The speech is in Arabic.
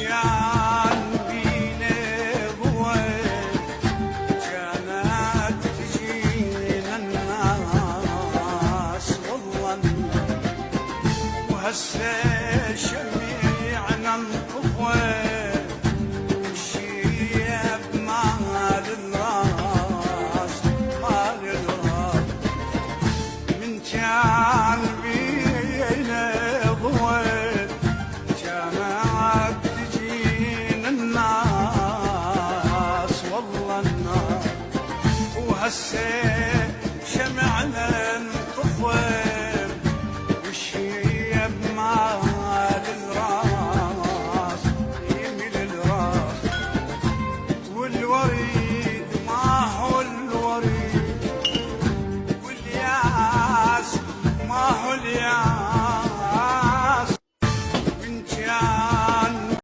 كان بينا قوة كانت تجينا الناس والله، وهسه شميعنا القوة والشيب مال الراس مال الراس. من كان بينا قوة كانت تجينا الناس والله الناس، وهسه